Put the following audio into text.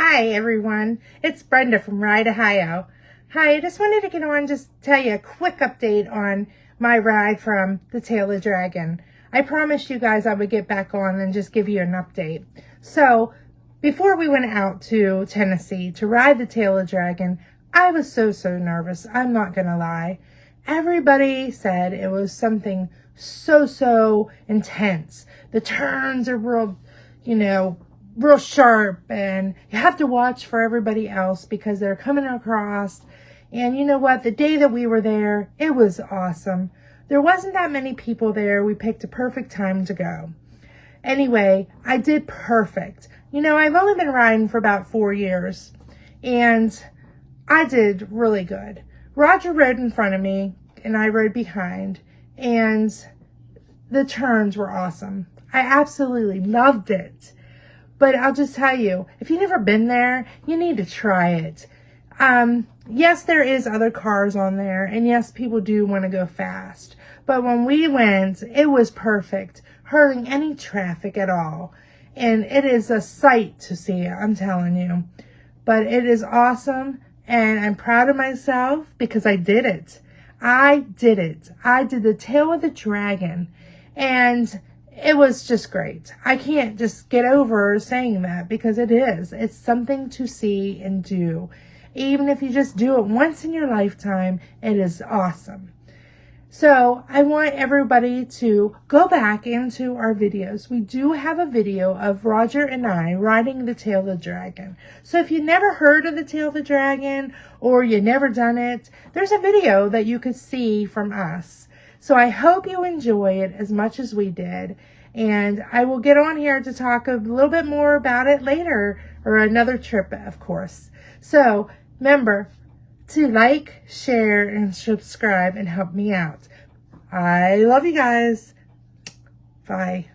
Hi everyone, it's Brenda from Ride Ohio. Hi, I just wanted to get on just tell you a quick update on my ride from the Tail of the Dragon. I promised you guys I would get back on and just give you an update. So, before we went out to Tennessee to ride the Tail of the Dragon, I was so nervous, I'm not gonna lie. Everybody said it was something so intense. The turns are real, real sharp, and you have to watch for everybody else because they're coming across. And you know what? The day that we were there, it was awesome. There wasn't that many people there. We picked a perfect time to go. Anyway, I did perfect. I've only been riding for about 4 years, and I did really good. Roger rode in front of me, and I rode behind, and the turns were awesome. I absolutely loved it. But I'll just tell you, if you've never been there, you need to try it. Yes, there is other cars on there, and yes, people do want to go fast. But when we went, it was perfect, hurting any traffic at all. And it is a sight to see, I'm telling you. But it is awesome, and I'm proud of myself because I did it. I did it. I did the Tail of the Dragon, and it was just great. I can't just get over saying that because it is. It's something to see and do. Even if you just do it once in your lifetime, it is awesome. So I want everybody to go back into our videos. We do have a video of Roger and I riding the Tail of the Dragon. So if you never heard of the Tail of the Dragon or you never done it, there's a video that you could see from us. So I hope you enjoy it as much as we did. And I will get on here to talk a little bit more about it later, or another trip, of course. So remember to like, share, and subscribe and help me out. I love you guys. Bye.